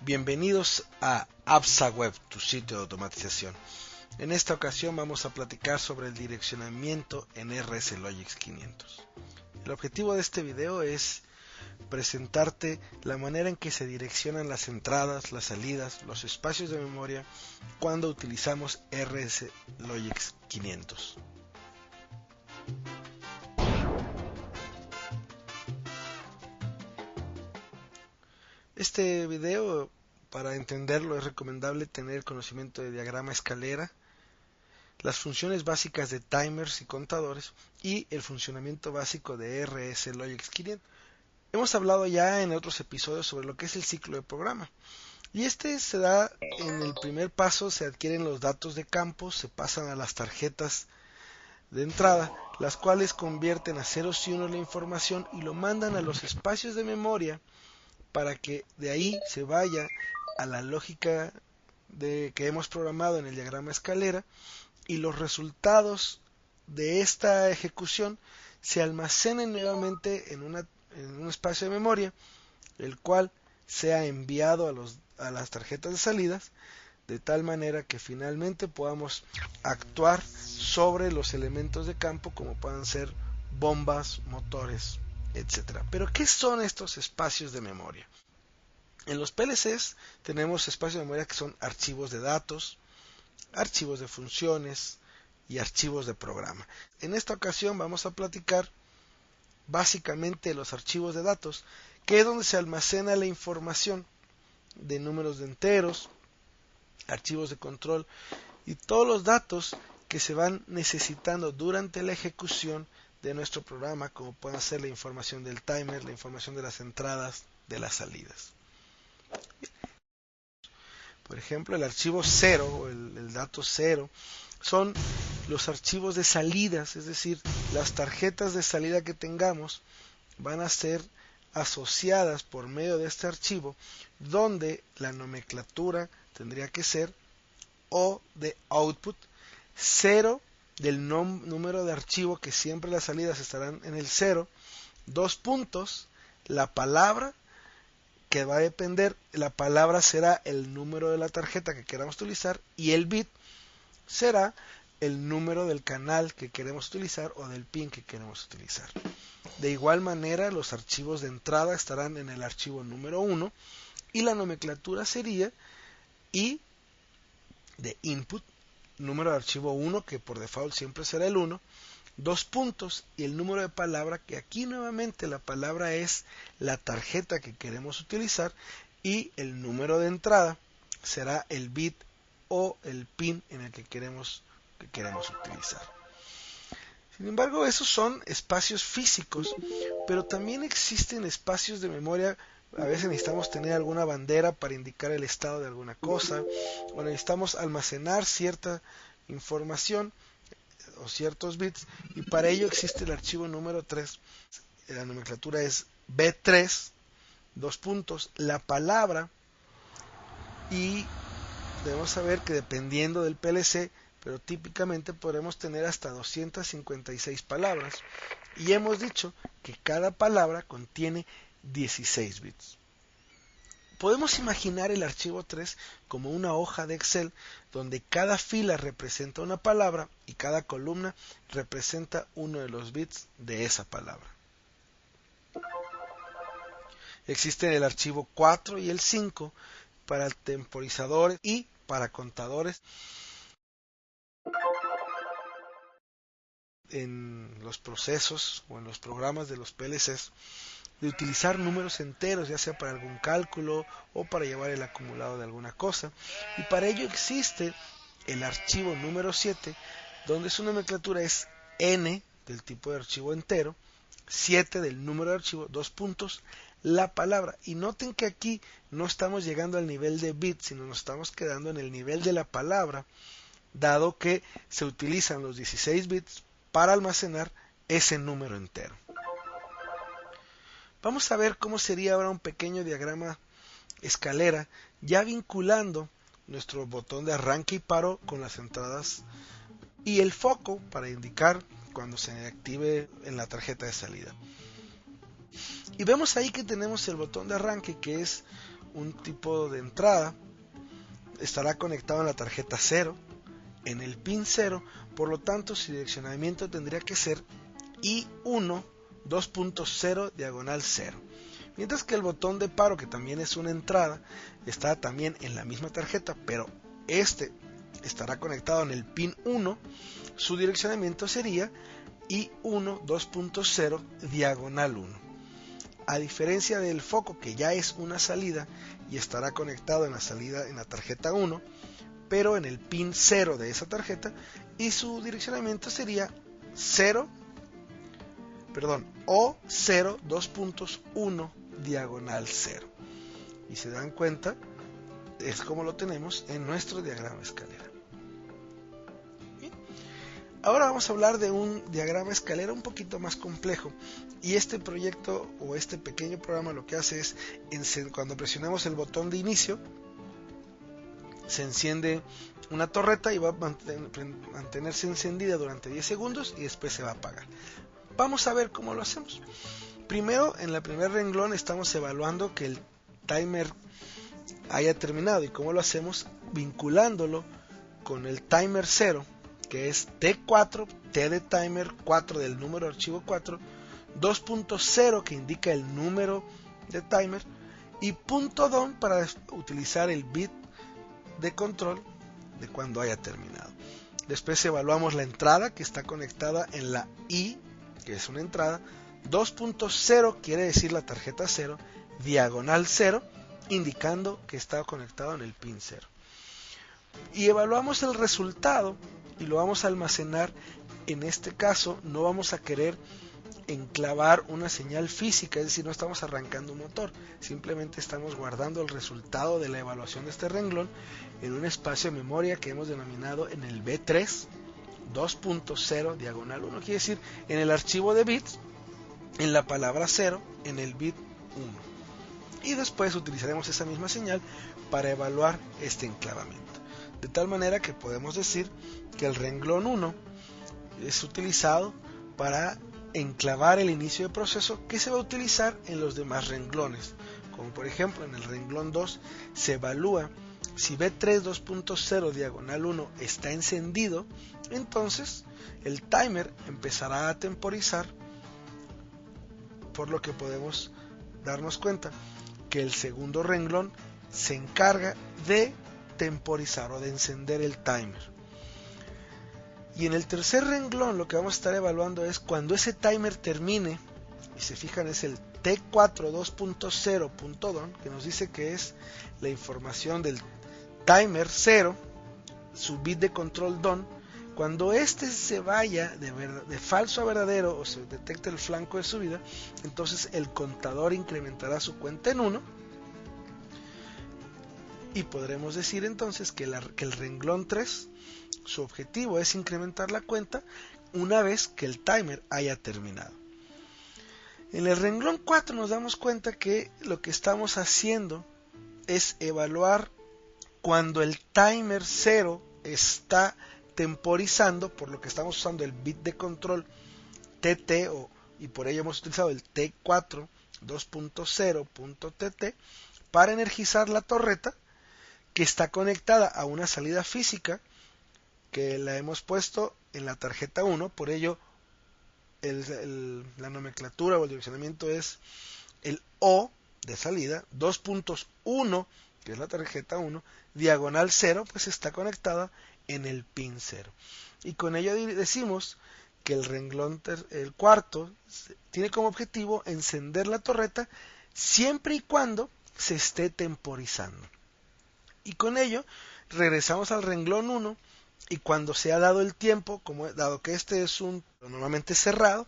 Bienvenidos a AppSaweb, tu sitio de automatización. En esta ocasión vamos a platicar sobre el direccionamiento en RSLogix 500. El objetivo de este video es presentarte la manera en que se direccionan las entradas, las salidas, los espacios de memoria cuando utilizamos RSLogix 500. Este video, para entenderlo, es recomendable tener conocimiento de diagrama escalera, las funciones básicas de timers y contadores y el funcionamiento básico de RSLogix 500. Hemos hablado ya en otros episodios sobre lo que es el ciclo de programa. Y este se da en el primer paso: se adquieren los datos de campo, se pasan a las tarjetas de entrada, las cuales convierten a ceros y unos la información y lo mandan a los espacios de memoria para que de ahí se vaya a la lógica que hemos programado en el diagrama escalera, y los resultados de esta ejecución se almacenen nuevamente en un espacio de memoria, el cual sea enviado a las tarjetas de salidas, de tal manera que finalmente podamos actuar sobre los elementos de campo, como puedan ser bombas, motores, etc. Pero ¿qué son estos espacios de memoria? En los PLCs tenemos espacios de memoria que son archivos de datos, archivos de funciones y archivos de programa. En esta ocasión vamos a platicar básicamente los archivos de datos, que es donde se almacena la información de números de enteros, archivos de control y todos los datos que se van necesitando durante la ejecución de nuestro programa, como puede ser la información del timer, la información de las entradas, de las salidas. Por ejemplo, el archivo 0 o el dato 0 son los archivos de salidas, es decir, las tarjetas de salida que tengamos van a ser asociadas por medio de este archivo, donde la nomenclatura tendría que ser O de output, 0 del número de archivo, que siempre las salidas estarán en el 0, 2 puntos, la palabra que va a depender, la palabra será el número de la tarjeta que queramos utilizar y el bit será el número del canal que queremos utilizar o del pin que queremos utilizar. De igual manera, los archivos de entrada estarán en el archivo número 1 y la nomenclatura sería I de input, número de archivo 1, que por default siempre será el 1, 2 puntos y el número de palabra, que aquí nuevamente la palabra es la tarjeta que queremos utilizar, y el número de entrada será el bit o el pin en el que queremos utilizar. Sin embargo, esos son espacios físicos, pero también existen espacios de memoria. A veces necesitamos tener alguna bandera para indicar el estado de alguna cosa, o necesitamos almacenar cierta información o ciertos bits, y para ello existe el archivo número 3. La nomenclatura es B3, 2 puntos, la palabra, y debemos saber que dependiendo del PLC, pero típicamente podremos tener hasta 256 palabras, y hemos dicho que cada palabra contiene 16 bits. Podemos imaginar el archivo 3 como una hoja de Excel donde cada fila representa una palabra y cada columna representa uno de los bits de esa palabra. Existen el archivo 4 y el 5 para temporizadores y para contadores. En los procesos o en los programas de los PLCs, de utilizar números enteros, ya sea para algún cálculo o para llevar el acumulado de alguna cosa, y para ello existe el archivo número 7, donde su nomenclatura es N del tipo de archivo entero, 7 del número de archivo, 2 puntos, la palabra. Y noten que aquí no estamos llegando al nivel de bit, sino nos estamos quedando en el nivel de la palabra, dado que se utilizan los 16 bits para almacenar ese número entero. Vamos a ver cómo sería ahora un pequeño diagrama escalera, ya vinculando nuestro botón de arranque y paro con las entradas y el foco para indicar cuando se active en la tarjeta de salida. Y vemos ahí que tenemos el botón de arranque, que es un tipo de entrada, estará conectado en la tarjeta 0, en el pin 0, por lo tanto su direccionamiento tendría que ser I1 2.0 diagonal 0. Mientras que el botón de paro, que también es una entrada, está también en la misma tarjeta, pero este estará conectado en el pin 1, su direccionamiento sería I1 2.0 diagonal 1. A diferencia del foco, que ya es una salida y estará conectado en la salida en la tarjeta 1, pero en el pin 0 de esa tarjeta, y su direccionamiento sería O0 2.1 diagonal 0. Y se dan cuenta, es como lo tenemos en nuestro diagrama escalera. Bien. Ahora vamos a hablar de un diagrama escalera un poquito más complejo. Y este proyecto o este pequeño programa lo que hace es, cuando presionamos el botón de inicio, se enciende una torreta y va a mantenerse encendida durante 10 segundos y después se va a apagar. Vamos a ver cómo lo hacemos. Primero, en el primer renglón estamos evaluando que el timer haya terminado. ¿Y cómo lo hacemos? Vinculándolo con el timer 0, que es T4, T de timer, 4 del número de archivo 4, 2.0 que indica el número de timer, y .DON para utilizar el bit de control de cuando haya terminado. Después evaluamos la entrada, que está conectada en la I, que es una entrada, 2.0 quiere decir la tarjeta 0, diagonal 0, indicando que está conectado en el pin 0. Y evaluamos el resultado y lo vamos a almacenar. En este caso no vamos a querer enclavar una señal física, es decir, no estamos arrancando un motor, simplemente estamos guardando el resultado de la evaluación de este renglón en un espacio de memoria que hemos denominado en el B3 2.0 diagonal 1, quiere decir en el archivo de bits, en la palabra 0, en el bit 1. Y después utilizaremos esa misma señal para evaluar este enclavamiento. De tal manera que podemos decir que el renglón 1 es utilizado para enclavar el inicio de proceso que se va a utilizar en los demás renglones. Como por ejemplo en el renglón 2 se evalúa si B3 2.0 diagonal 1 está encendido, entonces el timer empezará a temporizar, por lo que podemos darnos cuenta que el segundo renglón se encarga de temporizar o de encender el timer. Y en el tercer renglón lo que vamos a estar evaluando es cuando ese timer termine, y se fijan es el T4 2.0.DON, que nos dice que es la información del timer 0, su bit de control DON. Cuando este se vaya de falso a verdadero o se detecte el flanco de subida, entonces el contador incrementará su cuenta en 1 y podremos decir entonces que el renglón 3, su objetivo es incrementar la cuenta una vez que el timer haya terminado. En el renglón 4 nos damos cuenta que lo que estamos haciendo es evaluar cuando el timer 0 está temporizando, por lo que estamos usando el bit de control TT y por ello hemos utilizado el T4 2.0.TT para energizar la torreta que está conectada a una salida física que la hemos puesto en la tarjeta 1, por ello la nomenclatura o el direccionamiento es el O de salida, 2.1 que es la tarjeta 1, diagonal 0, pues está conectada en el pin 0. Y con ello decimos que el renglón el cuarto tiene como objetivo encender la torreta siempre y cuando se esté temporizando. Y con ello regresamos al renglón 1 y cuando se ha dado el tiempo, dado que este es un normalmente cerrado,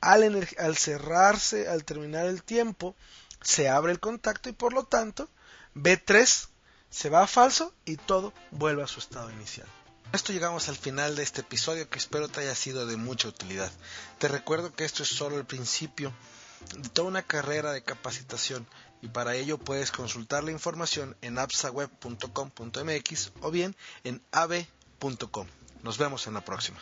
al cerrarse, al terminar el tiempo, se abre el contacto y por lo tanto B3 se va a falso y todo vuelve a su estado inicial. Con esto llegamos al final de este episodio que espero te haya sido de mucha utilidad. Te recuerdo que esto es solo el principio de toda una carrera de capacitación y para ello puedes consultar la información en apsaweb.com.mx o bien en ab.com. Nos vemos en la próxima.